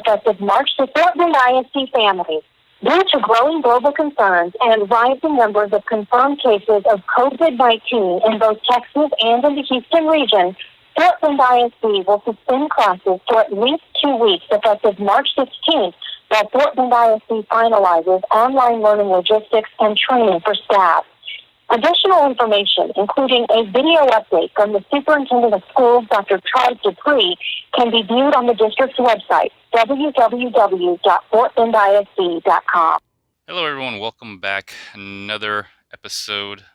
effective March to Fort Bend ISD families. Due to growing global concerns and rising numbers of confirmed cases of COVID-19 in both Texas and in the Houston region, Fort Bend ISD will suspend classes for at least 2 weeks effective March 16th, while Fort Bend ISD finalizes online learning logistics and training for staff. Additional information, including a video update from the Superintendent of Schools, Dr. Charles Dupree, can be viewed on the district's website, www.fortbendisd.com. Hello, everyone. Welcome back. Another episode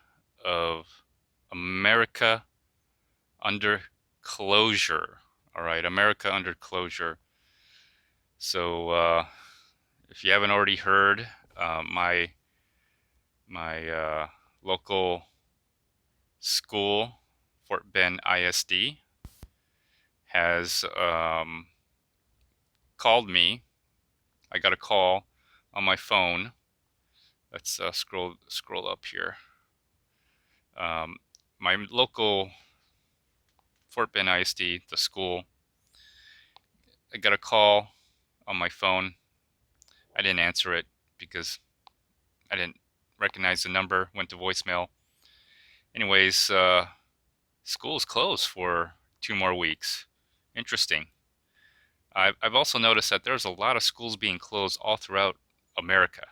of America Under Closure. All right, America Under Closure. So, if you haven't already heard, my local school, Fort Bend ISD, has called me. I got a call on my phone. Let's scroll up here. My local Fort Bend ISD, the school, I got a call on my phone. I didn't answer it because I didn't recognize the number, went to voicemail. Anyways, school is closed for 2 more weeks. Interesting. I've also noticed that there's a lot of schools being closed all throughout America.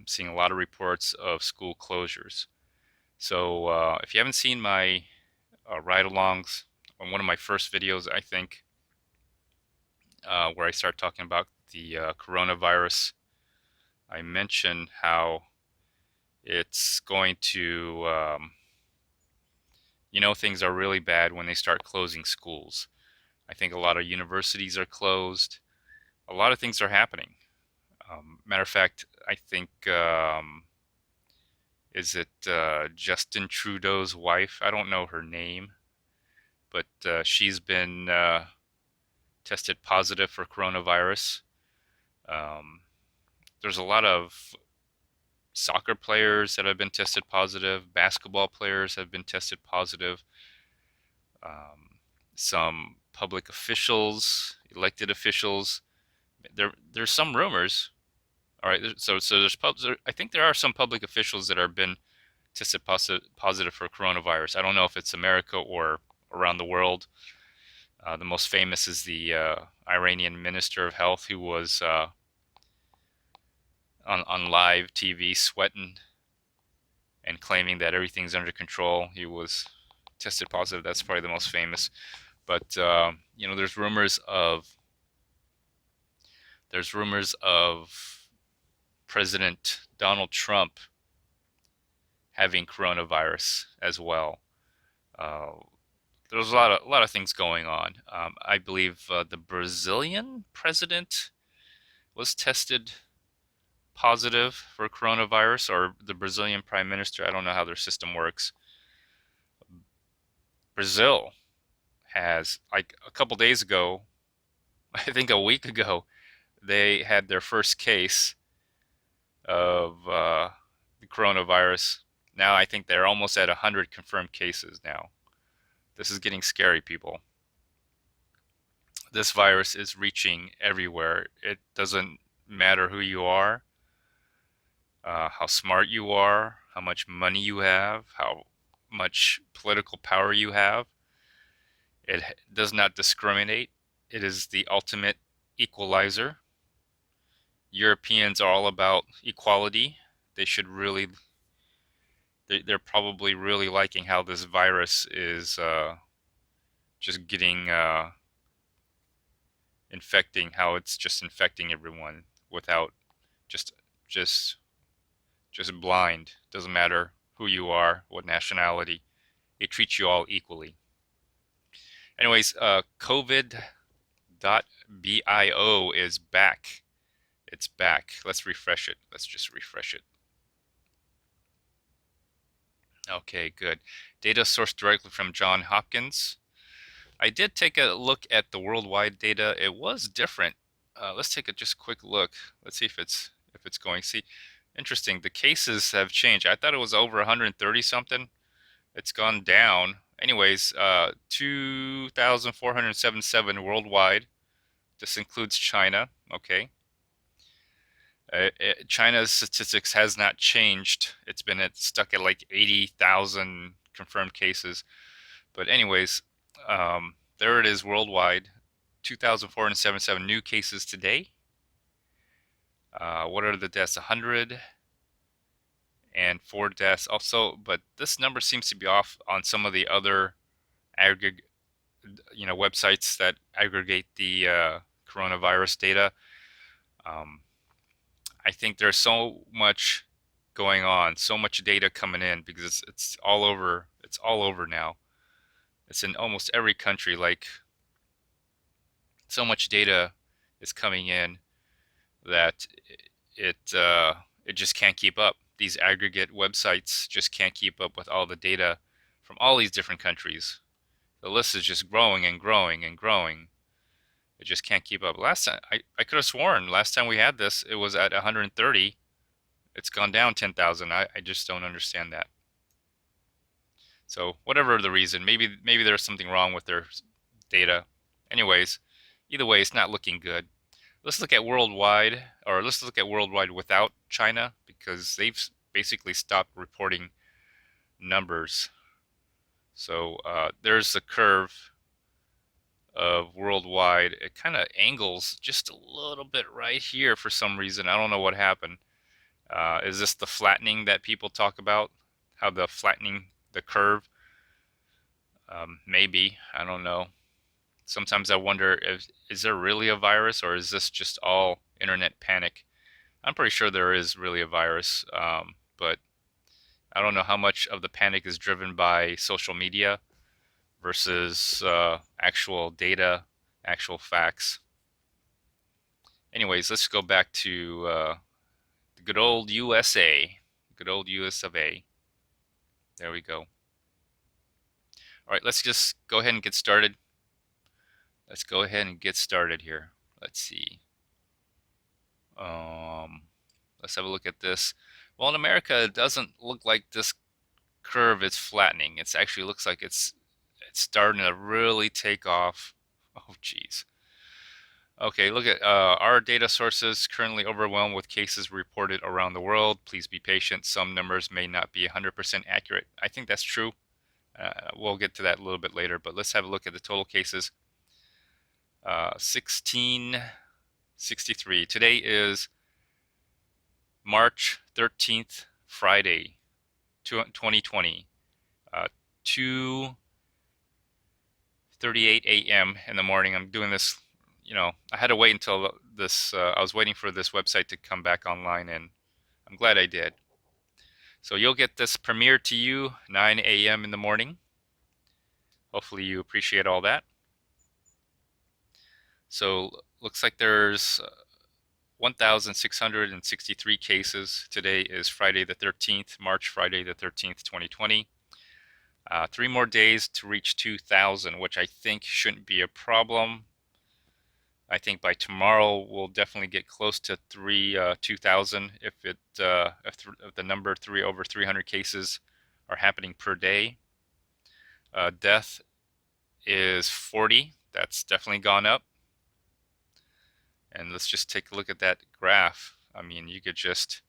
Seeing a lot of reports of school closures. So if you haven't seen my ride-alongs on one of my first videos, I think, where I start talking about the coronavirus, I mentioned how it's going to, things are really bad when they start closing schools. I think a lot of universities are closed. A lot of things are happening. Matter of fact, I think, is it Justin Trudeau's wife? I don't know her name, but she's been tested positive for coronavirus. There's a lot of soccer players that have been tested positive. Basketball players have been tested positive. Some public officials, elected officials. There's some rumors. All right, so I think there are some public officials that have been tested positive for coronavirus. I don't know if it's America or around the world. The most famous is the Iranian Minister of Health, who was on live TV sweating and claiming that everything's under control. He was tested positive. That's probably the most famous. But there's rumors of President Donald Trump having coronavirus as well. There's a lot of things going on. I believe the Brazilian president was tested positive for coronavirus, or the Brazilian prime minister. I don't know how their system works. Brazil has, like, a couple days ago, I think a week ago, they had their first case of the coronavirus. Now I think they're almost at 100 confirmed cases now. This is getting scary, people. This virus is reaching everywhere. It doesn't matter who you are, how smart you are, how much money you have, how much political power you have. It does not discriminate. It is the ultimate equalizer. Europeans are all about equality. They're probably really liking how this virus is just getting infecting, how it's just infecting everyone without just blind. Doesn't matter who you are, what nationality. It treats you all equally. Anyways, COVID.bio is back. It's back. Let's refresh it. Let's just refresh it. Okay, good. Data sourced directly from Johns Hopkins. I did take a look at the worldwide data. It was different. Let's take a just quick look. Let's see if it's going. See, interesting. The cases have changed. I thought it was over 130 something. It's gone down. Anyways, 2,477 worldwide This includes China. Okay. China's statistics has not changed. It's been stuck at like 80,000 confirmed cases. But anyways, there it is worldwide. 2,477 new cases today. What are the deaths? 104 deaths also, but this number seems to be off on some of the other aggregate, websites that aggregate the coronavirus data. I think there's so much going on, so much data coming in because it's all over. It's all over now. It's in almost every country. Like so much data is coming in that it just can't keep up. These aggregate websites just can't keep up with all the data from all these different countries. The list is just growing and growing and growing. It just can't keep up. Last time, I could have sworn last time we had this, it was at 130. It's gone down 10,000. I just don't understand that. So whatever the reason, maybe there's something wrong with their data. Anyways, either way, it's not looking good. Let's look at worldwide, or let's look at worldwide without China, because they've basically stopped reporting numbers. So there's the curve of worldwide. It kind of angles just a little bit right here for some reason. I don't know what happened. Is this the flattening that people talk about? How the flattening the curve? Maybe. I don't know. Sometimes I wonder, is there really a virus, or is this just all internet panic? I'm pretty sure there is really a virus, but I don't know how much of the panic is driven by social media versus actual data, actual facts. Anyways, let's go back to the good old USA. Good old US of A. There we go. All right, let's just go ahead and get started. Let's go ahead and get started here. Let's see. Let's have a look at this. Well, in America, it doesn't look like this curve is flattening. It actually looks like it's starting to really take off. Oh, geez. Okay, look at our data sources currently overwhelmed with cases reported around the world. Please be patient. Some numbers may not be 100% accurate. I think that's true. We'll get to that a little bit later, but let's have a look at the total cases. 1663. Today is March 13th, Friday, 2020. 2:38 a.m. in the morning. I'm doing this, I had to wait until this, I was waiting for this website to come back online, and I'm glad I did. So you'll get this premiered to you 9 a.m. in the morning. Hopefully you appreciate all that. So looks like there's 1,663 cases. Today is Friday the 13th, Friday the 13th, 2020. 3 more days to reach 2,000, which I think shouldn't be a problem. I think by tomorrow we'll definitely get close to 2,000 if the number over 300 cases are happening per day. Death is 40. That's definitely gone up. And let's just take a look at that graph. I mean, you could just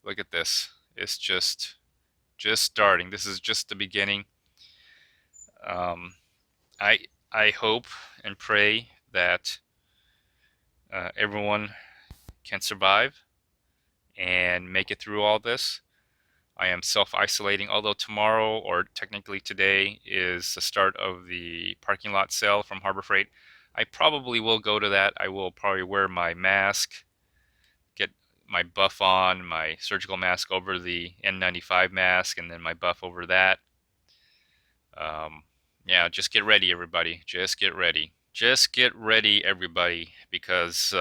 look at this. It's just starting. This is just the beginning. I hope and pray that everyone can survive and make it through all this. I am self-isolating, although tomorrow, or technically today, is the start of the parking lot sale from Harbor Freight. I probably will go to that. I will probably wear my mask, get my buff on, my surgical mask over the N95 mask, and then my buff over that. Yeah, just get ready, everybody. Just get ready. Just get ready, everybody, because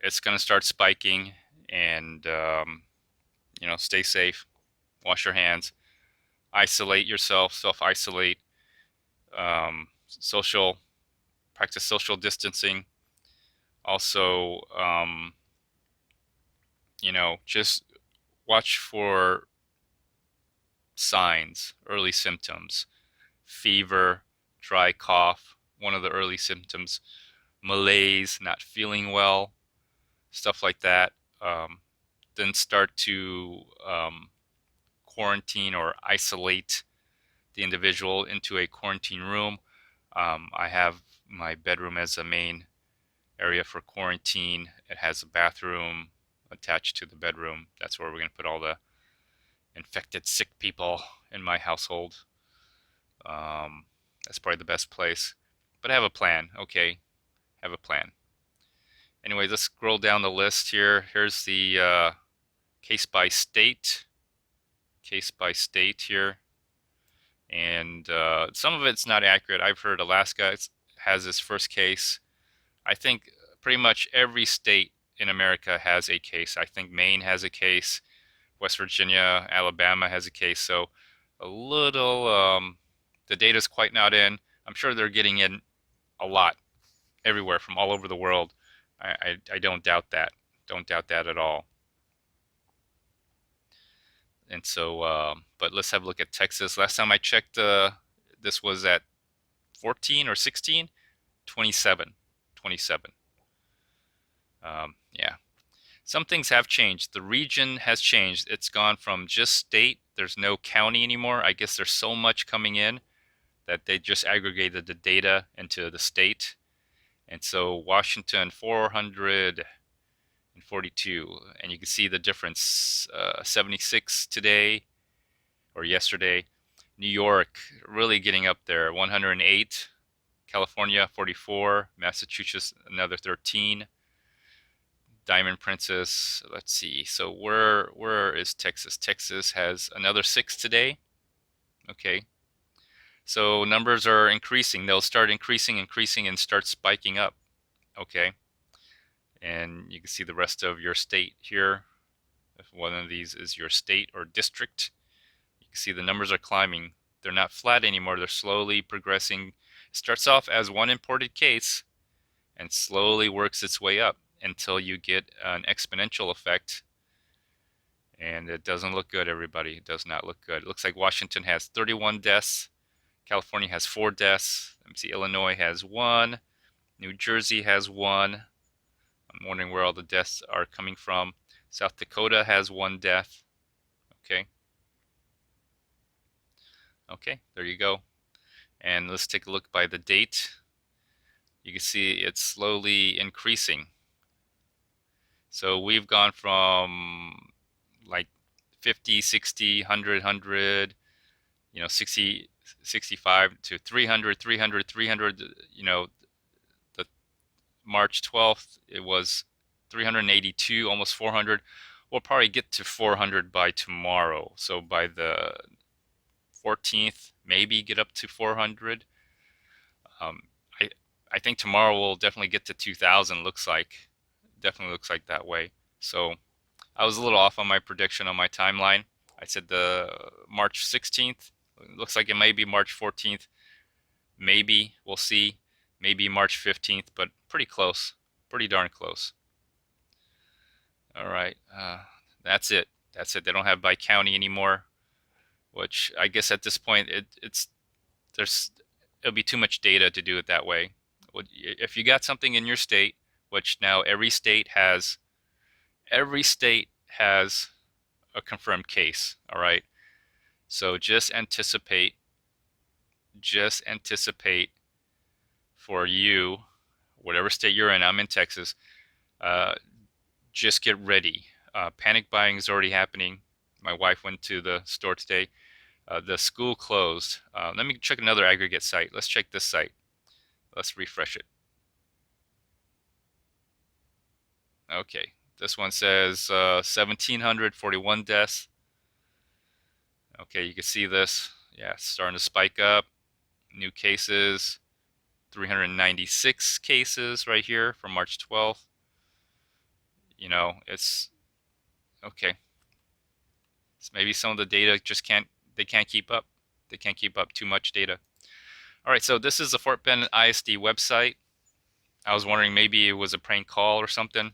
it's going to start spiking, and, stay safe. Wash your hands. Isolate yourself. Self-isolate. Practice social distancing. Also, just watch for signs, early symptoms. Fever, dry cough, one of the early symptoms. malaise, not feeling well, stuff like that. Then start to quarantine or isolate the individual into a quarantine room. I have my bedroom as a main area for quarantine. It has a bathroom attached to the bedroom. That's where we're going to put all the infected, sick people in my household. That's probably the best place. But I have a plan. Okay, have a plan. Anyway, let's scroll down the list here. Here's the case by state here. And some of it's not accurate. I've heard Alaska has its first case. I think pretty much every state in America has a case. I think Maine has a case. West Virginia, Alabama has a case. So a little, the data's quite not in. I'm sure they're getting in a lot everywhere from all over the world. I don't doubt that. Don't doubt that at all. And so, but let's have a look at Texas. Last time I checked, this was at 14 or 16, 27. Yeah. Some things have changed. The region has changed. It's gone from just state. There's no county anymore. I guess there's so much coming in that they just aggregated the data into the state. And so Washington, 442. And you can see the difference, 76 today or yesterday. New York really getting up there, 108. California, 44. Massachusetts, another 13. Diamond Princess, let's see. So where is Texas? Texas has another 6 today. Okay. So numbers are increasing. They'll start increasing and start spiking up. Okay. And you can see the rest of your state here. If one of these is your state or district, you can see the numbers are climbing. They're not flat anymore. They're slowly progressing. It starts off as one imported case and slowly works its way up until you get an exponential effect. And it doesn't look good, everybody. It does not look good. It looks like Washington has 31 deaths. California has 4 deaths. Let me see. Illinois has 1. New Jersey has 1. I'm wondering where all the deaths are coming from. South Dakota has 1 death. Okay. Okay, there you go. And let's take a look by the date. You can see it's slowly increasing. So we've gone from like 50, 60, 100, 60, 65 to 300, 300, 300. The March 12th, it was 382, almost 400. We'll probably get to 400 by tomorrow. So by the 14th, maybe get up to 400. I think tomorrow we'll definitely get to 2,000. Definitely looks like that way. So I was a little off on my prediction on my timeline. I said the March 16th. It looks like it may be March 14th. Maybe, we'll see. Maybe March 15th, but pretty close. Pretty darn close. All right. That's it. They don't have by county anymore, which I guess at this point it'll be too much data to do it that way. If you got something in your state, which now every state has a confirmed case, all right? So just anticipate for you, whatever state you're in. I'm in Texas. Just get ready. Panic buying is already happening. My wife went to the store today. The school closed. Let me check another aggregate site. Let's check this site. Let's refresh it. Okay, this one says 1,741 deaths. Okay, you can see this. Yeah, it's starting to spike up. New cases, 396 cases right here from March 12th. It's okay. So maybe some of the data just can't keep up. They can't keep up too much data. All right, so this is the Fort Bend ISD website. I was wondering maybe it was a prank call or something.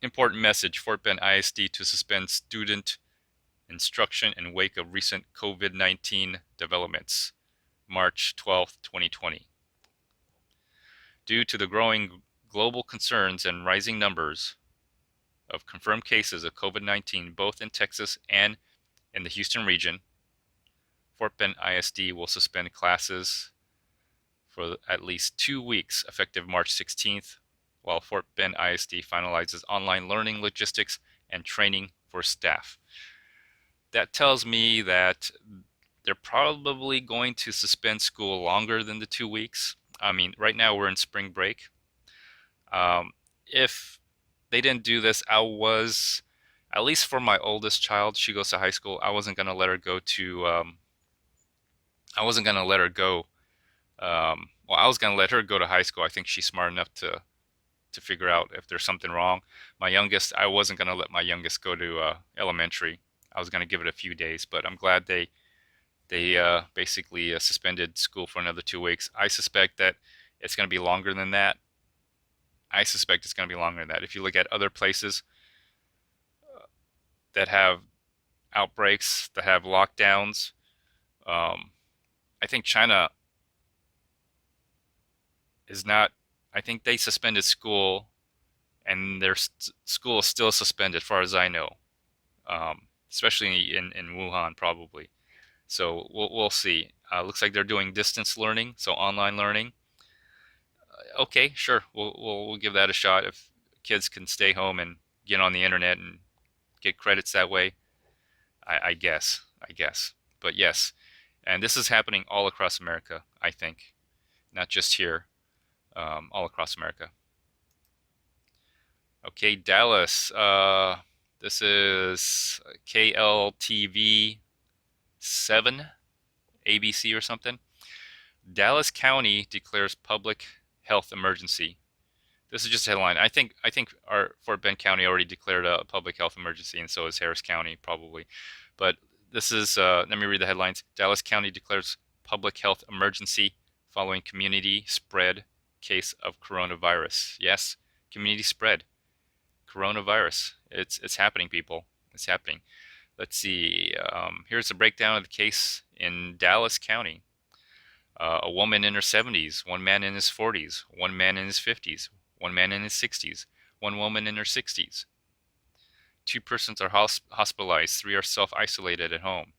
Important message, Fort Bend ISD to suspend student instruction in wake of recent COVID-19 developments, March 12th, 2020. Due to the growing global concerns and rising numbers of confirmed cases of COVID-19, both in Texas and in the Houston region, Fort Bend ISD will suspend classes for at least 2 weeks effective March 16th, while Fort Bend ISD finalizes online learning logistics and training for staff. That tells me that they're probably going to suspend school longer than the 2 weeks. I mean, right now we're in spring break. If they didn't do this, I was, at least for my oldest child, she goes to high school, I wasn't going to let her go to, I wasn't going to let her go. I was going to let her go to high school. I think she's smart enough to figure out if there's something wrong. My youngest, I wasn't going to let my youngest go to elementary. I was going to give it a few days, but I'm glad they basically suspended school for another 2 weeks. I suspect that it's going to be longer than that. If you look at other places that have outbreaks, that have lockdowns, I think China is not, I think they suspended school and their school is still suspended as far as I know, especially in Wuhan probably. So we'll see. Looks like they're doing distance learning, so online learning. Okay, sure, we'll give that a shot. If kids can stay home and get on the internet and get credits that way, I guess. But yes, and this is happening all across America, I think, not just here, all across America. Okay, Dallas. This is KLTV 7, ABC or something. Dallas County declares public health emergency. This is just a headline. I think our Fort Bend County already declared a public health emergency, and so is Harris County probably. But this is, let me read the headlines. Dallas County declares public health emergency following community spread case of coronavirus. Yes, community spread coronavirus. It's happening, people. It's happening. Let's see. Here's a breakdown of the case in Dallas County. A woman in her 70s, one man in his 40s, one man in his 50s, one man in his 60s, one woman in her 60s. 2 persons are hospitalized, 3 are self-isolated at home.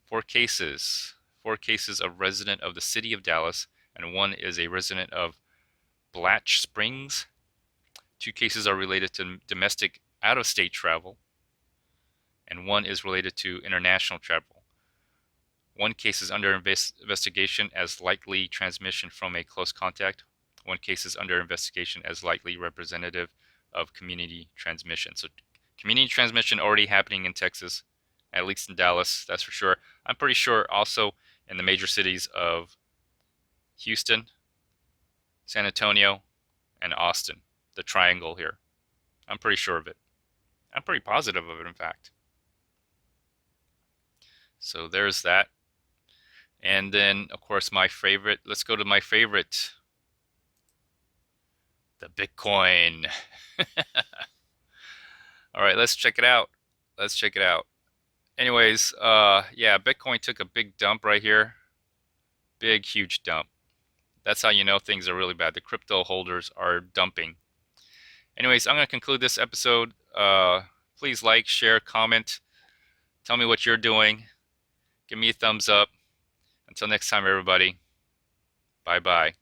4 cases of resident of the city of Dallas, and 1 is a resident of Blatch Springs. 2 cases are related to domestic out-of-state travel, and 1 is related to international travel. 1 case is under investigation as likely transmission from a close contact. 1 case is under investigation as likely representative of community transmission. So community transmission already happening in Texas, at least in Dallas, that's for sure. I'm pretty sure also in the major cities of Houston, San Antonio, and Austin, the triangle here. I'm pretty sure of it. I'm pretty positive of it, in fact. So there's that. And then, of course, my favorite. Let's go to my favorite. The Bitcoin. All right, let's check it out. Anyways, yeah, Bitcoin took a big dump right here. Big, huge dump. That's how you know things are really bad. The crypto holders are dumping. Anyways, I'm going to conclude this episode. Please like, share, comment. Tell me what you're doing. Give me a thumbs up. Until next time, everybody. Bye-bye.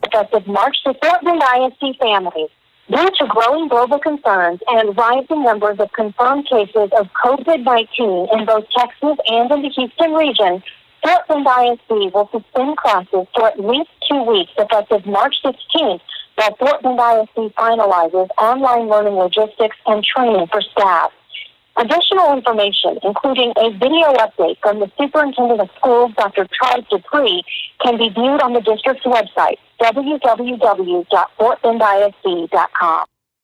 Effective March to Fort Bend ISD families. Due to growing global concerns and rising numbers of confirmed cases of COVID-19 in both Texas and in the Houston region, Fort Bend ISD will suspend classes for at least 2 weeks effective March 16th, while Fort Bend ISD finalizes online learning logistics and training for staff. Additional information, including a video update from the Superintendent of Schools, Dr. Charles Dupree, can be viewed on the district's website, www.fortbendisd.com.